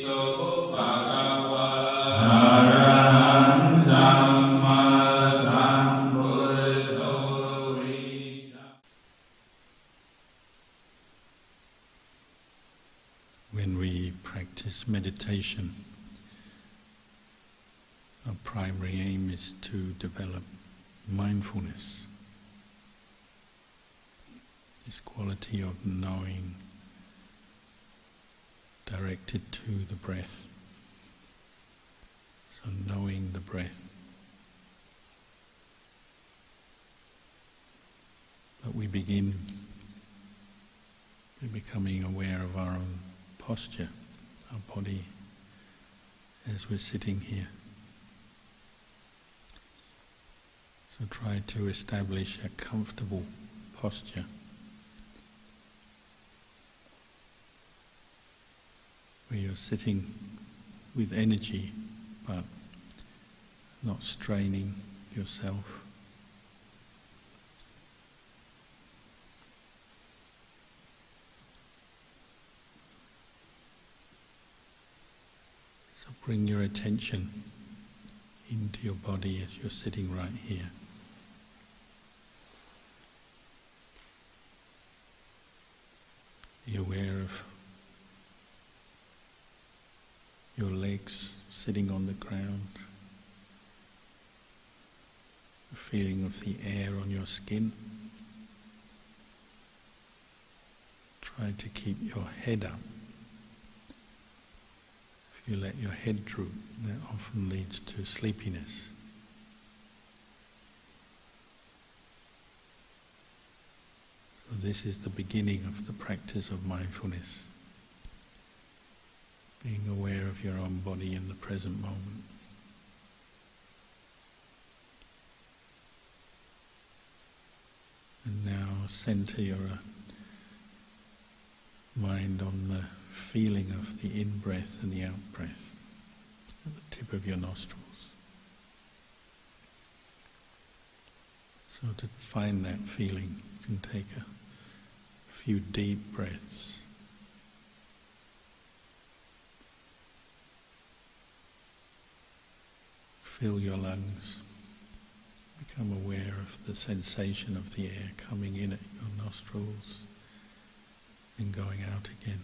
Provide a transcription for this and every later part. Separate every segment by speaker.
Speaker 1: When we practice meditation, our primary aim is to develop mindfulness, this quality of knowing directed to the breath. So knowing the breath. But we begin by becoming aware of our own posture, our body, as we're sitting here. So try to establish a comfortable posture. Where you're sitting with energy, but not straining yourself. So bring your attention into your body as you're sitting right here. Be aware of your legs sitting on the ground, the feeling of the air on your skin. Try to keep your head up. If you let your head droop, that often leads to sleepiness. So this is the beginning of the practice of mindfulness. Being aware of your own body in the present moment. And now center your mind on the feeling of the in-breath and the out-breath at the tip of your nostrils. So to find that feeling, you can take a few deep breaths. Fill your lungs. Become aware of the sensation of the air coming in at your nostrils and going out again.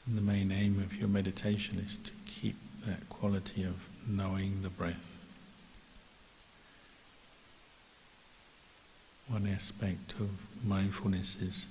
Speaker 1: And the main aim of your meditation is to keep that quality of knowing the breath. One aspect of mindfulness is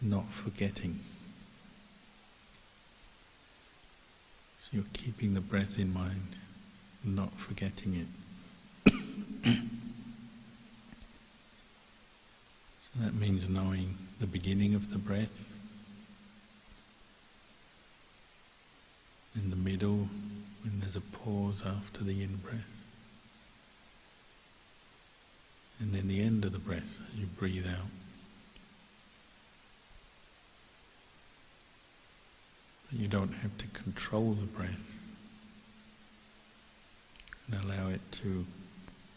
Speaker 1: not forgetting. So you're keeping the breath in mind, not forgetting it. So that means knowing the beginning of the breath, in the middle, when there's a pause after the in-breath, and then the end of the breath as you breathe out. But you don't have to control the breath and allow it to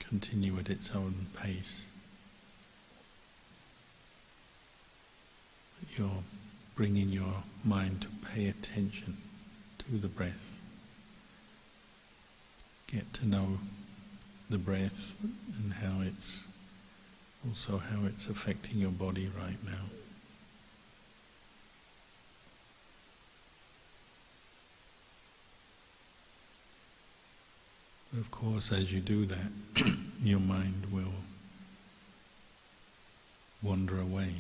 Speaker 1: continue at its own pace. But you're bringing your mind to pay attention to the breath. Get to know the breath and how it's affecting your body right now. But of course, as you do that, your mind will wander away,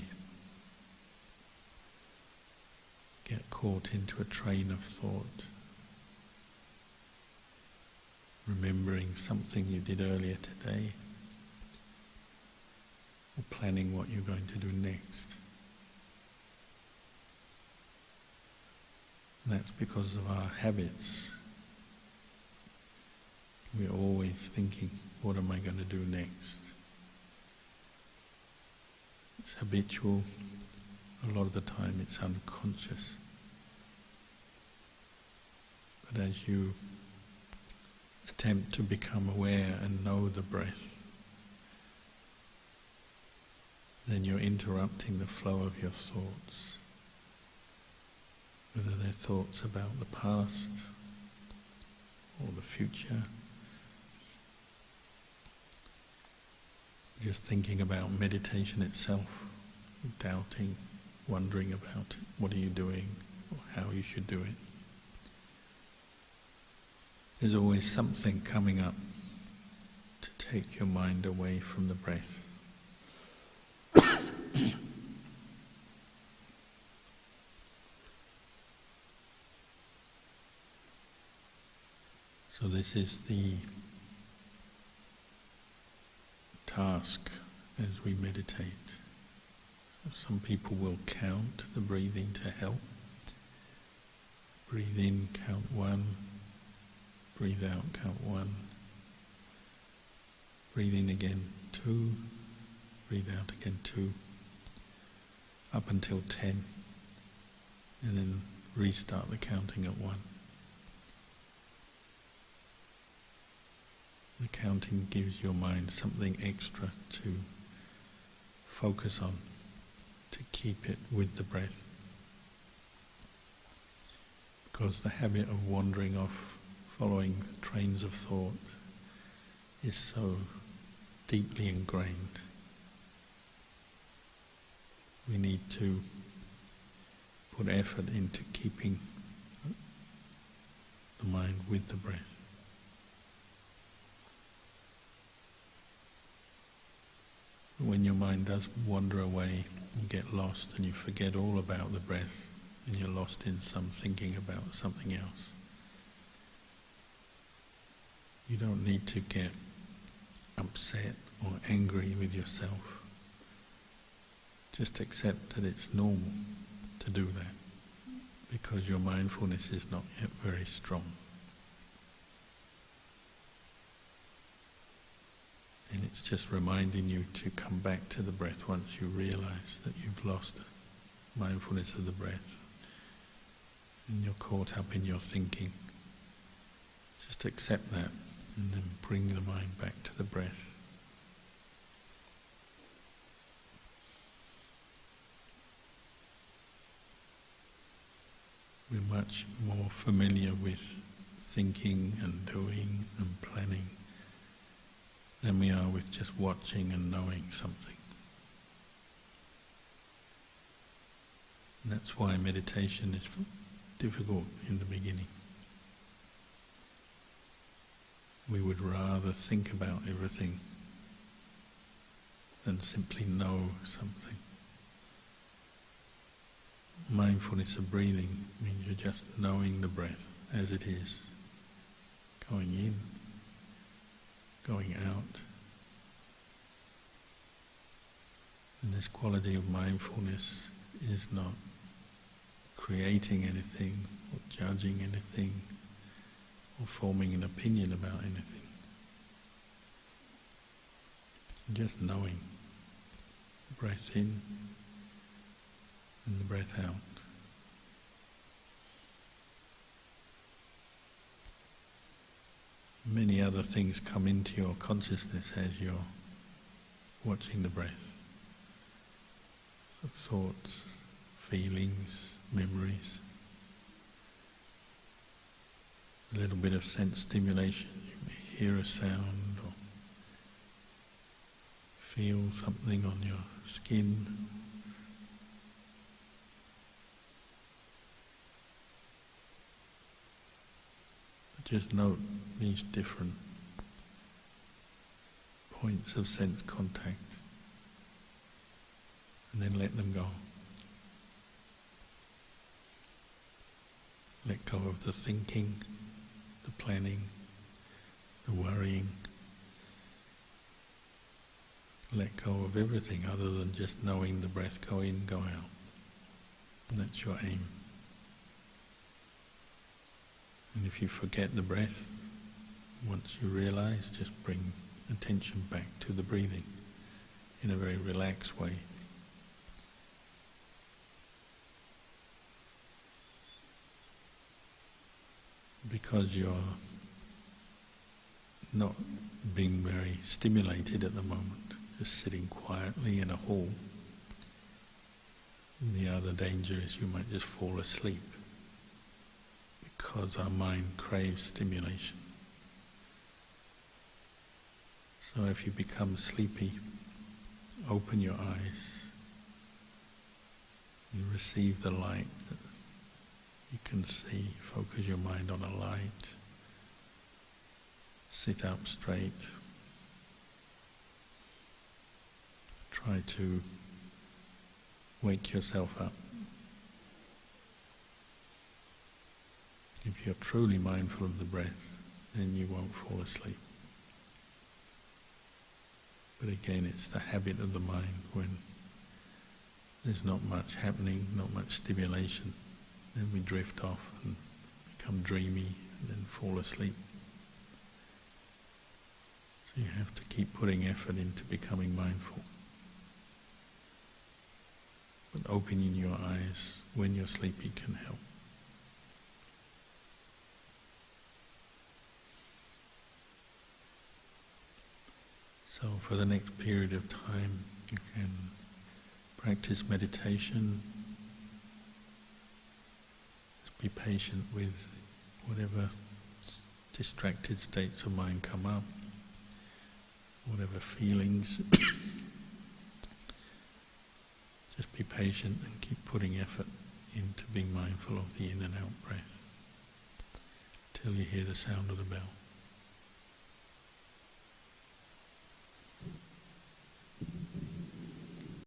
Speaker 1: get caught into a train of thought, remembering something you did earlier today, or planning what you're going to do next. And that's because of our habits. We're always thinking, what am I going to do next? It's habitual. A lot of the time it's unconscious. But as you attempt to become aware and know the breath, then you're interrupting the flow of your thoughts, whether they're thoughts about the past or the future. Just thinking about meditation itself, doubting, wondering about it, what are you doing, or how you should do it. There's always something coming up to take your mind away from the breath. So this is the task as we meditate. Some people will count the breathing to help. Breathe in, count 1. Breathe out, count 1. Breathe in again, 2. Breathe out again, 2. Up until 10. And then restart the counting at 1. The counting gives your mind something extra to focus on, to keep it with the breath. Because the habit of wandering off, following the trains of thought, is so deeply ingrained. We need to put effort into keeping the mind with the breath. When your mind does wander away, you get lost and you forget all about the breath and you're lost in some thinking about something else. You don't need to get upset or angry with yourself. Just accept that it's normal to do that because your mindfulness is not yet very strong. And it's just reminding you to come back to the breath once you realize that you've lost mindfulness of the breath and you're caught up in your thinking. Just accept that and then bring the mind back to the breath. We're much more familiar with thinking and doing and planning than we are with just watching and knowing something. And that's why meditation is difficult in the beginning. We would rather think about everything than simply know something. Mindfulness of breathing means you're just knowing the breath as it is, going in, going out. And this quality of mindfulness is not creating anything or judging anything or forming an opinion about anything. Just knowing the breath in and the breath out. Many other things come into your consciousness as you're watching the breath. So thoughts, feelings, memories. A little bit of sense stimulation. You may hear a sound or feel something on your skin. Just note these different points of sense contact and then let them go. Let go of the thinking, the planning, the worrying. Let go of everything other than just knowing the breath go in, go out. And that's your aim. And if you forget the breath, once you realize, just bring attention back to the breathing in a very relaxed way. Because you're not being very stimulated at the moment, just sitting quietly in a hall And the other danger is you might just fall asleep because our mind craves stimulation. So if you become sleepy, open your eyes. You receive the light that you can see. Focus your mind on a light. Sit up straight. Try to wake yourself up. If you're truly mindful of the breath, then you won't fall asleep. But again, it's the habit of the mind when there's not much happening, not much stimulation, then we drift off and become dreamy and then fall asleep. So you have to keep putting effort into becoming mindful. But opening your eyes when you're sleepy can help. So for the next period of time, you can practice meditation. Just be patient with whatever distracted states of mind come up, whatever feelings. Just be patient and keep putting effort into being mindful of the in and out breath till you hear the sound of the bell.